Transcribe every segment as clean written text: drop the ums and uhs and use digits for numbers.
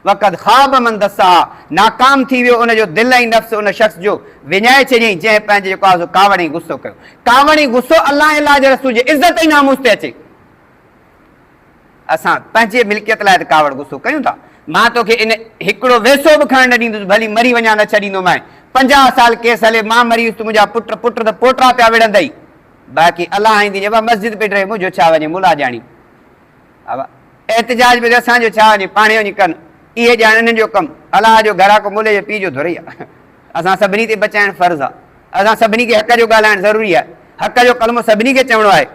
वक़द ख़ाब मन दस्सा, नाकाम थी वियो उनजो दिल ऐं नफ़्स उन शख़्स जो विञाए छॾियईं जंहिं पंहिंजे जेको आहे कावड़ ऐं गुस्सो कयो। कावड़ ऐं गुस्सो अलाह अलाह जे रसूल जे इज़त ऐं नामूस ते अचे। असां पंहिंजे मिल्कियत लाइ त कावड़ गुस्सो कयूं था। मां तोखे इन हिकिड़ो वेसो बि खणण न ॾींदुसि, भली मरी वञा न छॾींदोमांइ। 50 साल केस हले, मां मरी वियुसि, मुंहिंजा पुट त पोटा पिया विढ़ंदई, बाक़ी अलाह ईंदी जब मस्जिद पे रहे, मुंहिंजो छा वञे, मुला ॼाणी एहतिजाज में असांजो छा वञे, पाणे वञी कनि, इहे ॼाण इन्हनि जो कमु। अलाह जो घराको मुले जे पीउ जो धुरई आहे। असां सभिनी ते बचाइणु फ़र्ज़ु आहे। असां सभिनी खे हक़ जो ॻाल्हाइणु ज़रूरी आहे। हक़ जो कलमो सभिनी खे चवणो आहे।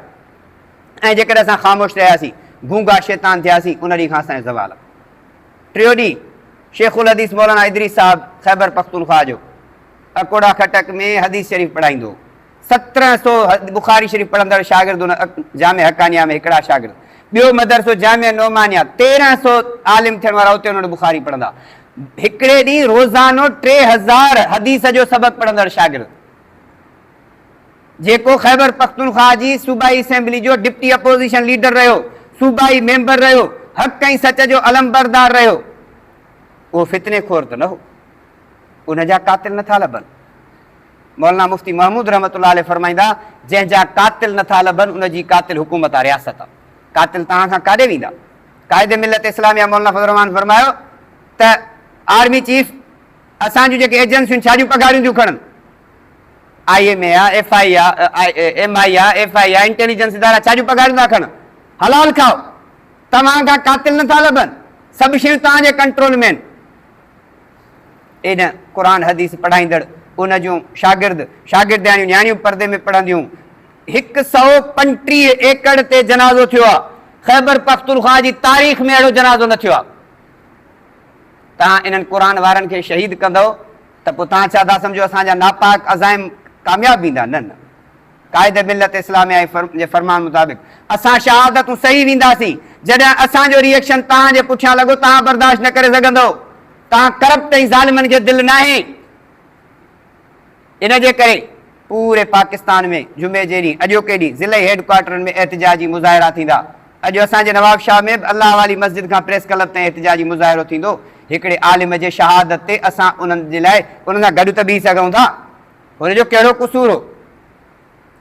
ऐं जेकॾहिं असां ख़ामोश रहियासीं, गूंगा शैतान थियासीं, उन ॾींहुं खां असांजो ज़वाल आहे। टियों ॾींहुं शेखुल हदीस मौलाना इदरीस साहिब ख़ैबर पख्तूनख्वा जो अकोड़ा खटक में हदीस शरीफ़ पढ़ाईंदो। 1700 बुखारी शरीफ़ पढ़ंदड़ शागिर्द उन जामिया हक़ानिया में हिकिड़ा शागिर्द, ॿियो मदरसो जामिया नोमानिया, 1300 आलिम थियण वारा उते उन्हनि बुखारी पढ़ंदा। हिकिड़े ॾींहुं रोज़ानो 3000 हदीस जो सबक़ पढ़ंदड़ शागिर्द, जेको ख़ैबर पख्तूनख्वा जी सूबाई असेंबली जो डिप्टी अपोज़िशन लीडर रहियो, सूबाई मेंबर रहियो, हक़ ऐं सच जो अलमबरदार रहियो, उहो फितने खोर त न हो, उनजा कातिल नथा लभनि। मौलाना मुफ्ती महमूद रहमतुल्लाह अलैह फरमाईंदा, जंहिंजा कातिल नथा लभनि उनजी कातिल हुकूमत आहे, रियासत आहे। कातिल तव्हां खां काॾे वेंदा? क़ाइदे मिलत इस्लामिया मौलाना फज़ल रहमान फरमायो त आर्मी चीफ असांजूं जेके एजेंसियूं छाजूं पघारियूं थियूं खणनि, IMA आहे, FI आहे, MI आहे, FI आहे, इंटेलिजेंस इदारा छाजूं पघारियूं था खणनि? हलाल खाओ, तव्हां खां कातिल नथा लभनि, सभु शयूं तव्हांजे कंट्रोल में आहिनि। इन क़ुरान हदीस पढ़ाईंदड़ उन जूं शागिर्दियाणियूं न्याणियूं पर्दे में पढ़ंदियूं। 135 एकड़ ते जनाज़ो थियो आहे। ख़ैबर पख्तूनख्वा जी तारीख़ में अहिड़ो जनाज़ो न थियो आहे। तव्हां इन्हनि क़ुरान वारनि खे शहीद कंदव त पोइ तव्हां छा था सम्झो असांजा नापाक अज़ाइम कामयाब वेंदा? न न, क़ाइदे मिलत इस्लामिया जे फरमान मुताबिक़ असां शहादतूं सही वेंदासीं जॾहिं असांजो रिएक्शन तव्हांजे पुठियां लॻो, तव्हां बर्दाश्त न करे सघंदव। तव्हां करप्ट ऐं ज़ालिमनि खे दिलि न आहे। इन जे करे पूरे पाकिस्तान में जुमे जे ॾींहुं अॼोके ॾींहुं ज़िले हेडक्वार्टरनि में एहतिजाजी मुज़ाहिरा थींदा। अॼु असांजे नवाब शाह में अलाह वाली मस्जिद खां प्रेस क्लब ताईं एहतिजाजी मुज़ाहिरो थींदो। हिकिड़े आलिम जे शहादत ते असां उन्हनि जे लाइ उन्हनि सां गॾु त बीह सघूं था। हुनजो कहिड़ो क़सूर हो?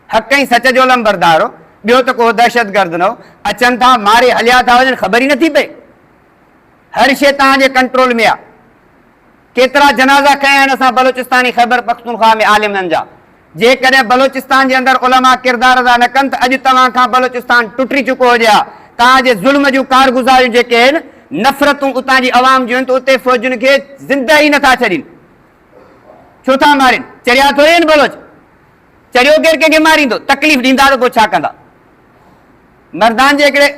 हक़ ऐं सच जो लंबरदार हो, ॿियो त को दहशतगर्द न हो। अचनि था, मारे हलिया था वञनि, ख़बर ई नथी पए। हर शइ तव्हांजे कंट्रोल में आहे। केतिरा जनाज़ा कया आहिनि असां बलोचिस्तानी ख़ैबर पख्तूनख्वा में आलिमनि जा। जेकॾहिं बलोचिस्तान जे अंदरि उलमा किरदार अदा न कनि त अॼु तव्हां खां बलोचिस्तान टुटी चुको हुजे हा। तव्हांजे ज़ुल्म जूं कारगुज़ारियूं जेके आहिनि, नफ़रतूं उतां जी अवाम जूं आहिनि, त उते फ़ौजुनि खे ज़िंदा ई नथा छॾीनि। छो था मारिनि? चरिया थोरी आहिनि बलोच? चरियो केरु कंहिंखे मारींदो? तकलीफ़ ॾींदा त पोइ छा कंदा? मर्दान जे हिकिड़े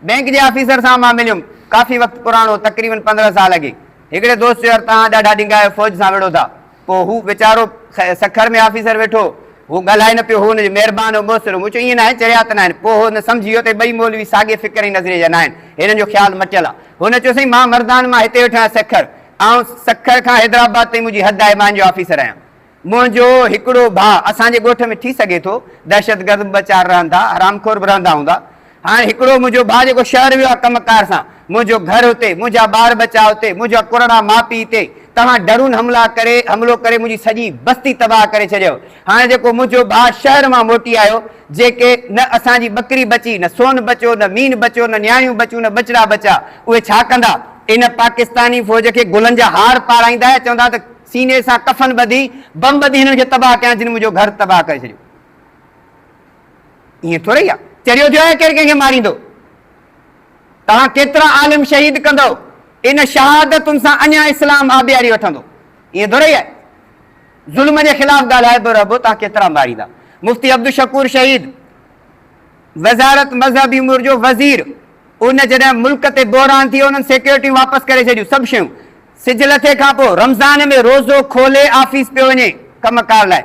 बैंक जे ऑफिसर सां मां मिलियुमि, काफ़ी वक़्तु पुराणो, तक़रीबन 15 साल अॻे। हिकिड़े दोस्त चयो, तव्हां ॾाढा ॾींगा आहियो, फ़ौज सां विढ़ो था। पोइ हू वीचारो सखर में ऑफिसर वेठो, हू ॻाल्हाए न पियो, हू हुनजो महिरबानी मुबसर। मूं चयो ईअं न आहे, चरिया त न आहिनि। पोइ हुन सम्झी वियो त ॿई मौलवी साॻे फ़िक्र ऐं नज़रिए जा न आहिनि, हिननि जो ख़्यालु मटियल आहे। हुन चयो साईं मां मर्दान मां हिते वेठो आहियां सखर, ऐं सखर खां हैदराबाद ताईं मुंहिंजी हद आहे, मां जो ऑफिसर आहियां। मुंहिंजो हिकिड़ो भाउ असांजे ॻोठ में थी सघे थो दहशतगर्द ॿ 4 रहंदा, हरामखोर बि रहंदा हूंदा। हाणे हिकिड़ो मुंहिंजो भाउ जेको शहर वियो आहे कमकार सां, मुंहिंजो घर हुते, मुंहिंजा ॿार बचा हुते, मुंहिंजा कुरड़ा माउ पीउ हिते, तव्हां डरून हमिलो करे मुंहिंजी सॼी बस्ती तबाह करे छॾियो। हाणे जेको मुंहिंजो भाउ शहर मां मोटी आयो, जेके न असांजी बकरी बची, न सोन बचियो, न मीन बचियो, न न्याणियूं बचियूं, न बचड़ा बचा, उहे छा कंदा? इन पाकिस्तानी फ़ौज खे गुलनि जा हार पाराईंदा, चवंदा त सीने सां कफन ॿधी, बम ॿधी हिननि खे तबाह कयां, जिन मुंहिंजो घर तबाह करे छॾियो। ईअं थोरी आहे? चरियो थियो आहे केरु कंहिंखे मारींदो? तव्हां केतिरा आलिम शहीद कंदव, इन शहादतुनि सां अञा इस्लाम आबियारी वठंदो। ईअं थोरी आहे? ज़ुल्म जे ख़िलाफ़ ॻाल्हाइबो रहिबो, तव्हां केतिरा मारींदा? मुफ्ती अब्दुल शकूर शहीद, वज़ारत मज़हबी उमूर जो वज़ीर, उन जॾहिं मुल्क ते बहरान थी, उन्हनि सिक्योरिटियूं वापसि करे छॾियूं, सभु शयूं। सिज लथे खां पोइ रमज़ान में रोज़ो खोले ऑफिस पियो वञे कमकार लाइ।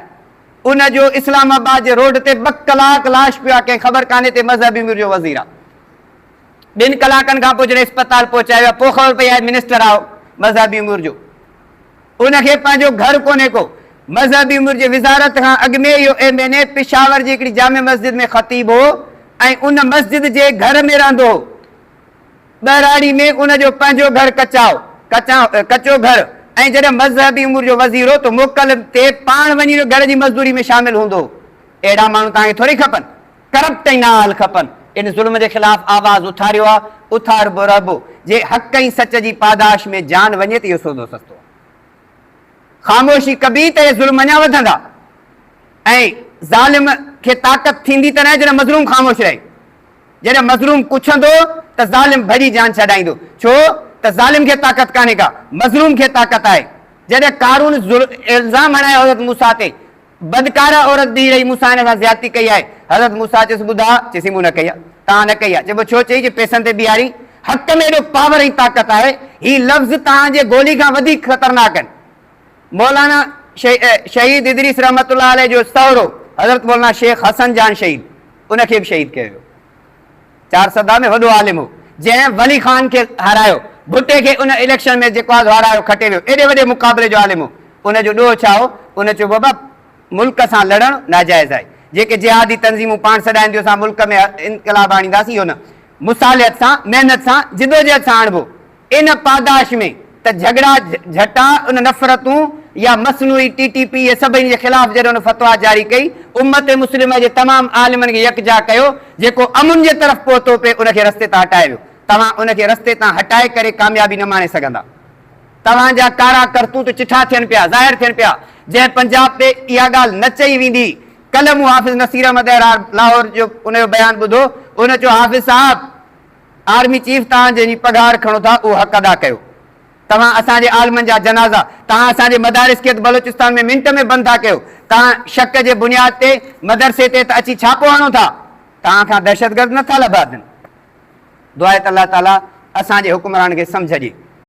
उनजो इस्लामाबाद जे रोड ते 2 कलाक लाश पियो आहे, कंहिं ख़बर कान्हे ते मज़हबी उमूर जो वज़ीर आहे। 2 कलाकनि खां पोइ जॾहिं अस्पताल पहुचायो, पोइ ख़बर पई आहे मिनिस्टर आओ मज़हबी उमूर जो। उनखे पंहिंजो घर कोन्हे को। मज़हबी उमूर जे वज़ारत खां अॻु में इहो MNA पेशावर जी हिकिड़ी जामे मस्जिद में ख़तीब हो, ऐं उन मस्जिद जे घर में रहंदो हो। ॿहिराड़ी में उनजो पंहिंजो घर कचो घर ऐं जॾहिं मज़हबी उमिरि जो वज़ीर हो त मोकल ते पाण वञी घर जी मज़दूरी में शामिल हूंदो। अहिड़ा माण्हू तव्हांखे थोरी खपनि, करप्ट ई नाल खपनि। इन ज़ुल्म जे ख़िलाफ़ आवाज़ उथारियो आहे, उथारबो रहबो। जे हक़ ऐं सच जी पादाश में जान वञे त इहो सौदो सस्तो। ख़ामोशी कबी त इहे ज़ुल्म अञा वधंदा ऐं ज़ालिम खे ताक़त थींदी त न जॾहिं मज़लूम ख़ामोश रहे। जॾहिं मज़लूम पुछंदो त ज़ालिम भॼी जान छॾाईंदो, छो त ज़ालिम खे ताक़त कान्हे का, मज़लूम खे ताक़त आहे। जॾहिं कारून इल्ज़ाम हणायो हज़रत मूसा ते, बदकारा औरत बीह रही, मूसा हिन सां ज़्यादती कई आहे। हज़रत मूसा चयसि ॿुधा, चयसि मूं न कई आहे, तव्हां न कई आहे। चइबो छो? चई जे पैसनि ते बीहारी, हक़ में एॾो पावर ऐं ताक़त आहे, हीउ लफ़्ज़ तव्हांजे गोली खां वधीक ख़तरनाक आहिनि। मौलाना शहीद इदरीस रहमतुल्लाह अलैह जो सहुरो हज़रत मौलाना शेख हसन जान शहीद, उनखे बि शहीद कयो वियो। 4 सदा में वॾो आलिम हो, जंहिं वली ख़ान खे हारायो, भुट्टे खे उन इलेक्शन में जेको आहे हारायो, खटे वियो। एॾे वॾे मुक़ाबले जो आलिम हो। उनजो ॾोह छा हो? उन चयो बाबा मुल्क सां लड़णु नाजाइज़ आहे। जेके जिहादी तंज़ीमूं पाण सॾाईंदियूं असां मुल्क में इनकलाब आणींदासीं, इहो न। मुसालियत सां, महिनत सां, जिदोजहद सां आणिबो। इन पादाश में त झगड़ा झटा, उन नफ़रतूं या मसनूई TTP ये सभिनी जे ख़िलाफ़ जॾहिं उन फतवा जारी कई, उम्मत मुस्लिम जे तमामु आलिमनि खे यकजा कयो। जेको अमुन जे तरफ़ पहुतो पिए उनखे रस्ते तां हटाए वियो। तव्हां उनखे रस्ते तां हटाए करे कामयाबी न माणे सघंदा। तव्हांजा कारा करतूत चिठा थियनि पिया, ज़ाहिर थियनि पिया। जंहिं पंजाब ते इहा ॻाल्हि न चई वेंदी, कल्ह मूं हाफ़िज़ नसीर अहमद लाहौर जो उनजो बयानु ॿुधो। उन चयो हाफ़िज़ साहब, आर्मी चीफ तव्हां जंहिंजी पघार खणो था उहो हक़ अदा कयो। तव्हां असांजे आलमनि जा जनाज़ा, तव्हां असांजे मदारिस खे बलोचिस्तान में मिंट में बंदि था कयो। तव्हां शक जे बुनियाद ते मदरसे ते त अची छापो हणो था। तव्हां खां दहशतगर्द नथा लभादनि। दुआ आहे त अलाह ताला असांजे हुक्मरान खे सम्झ ॾे।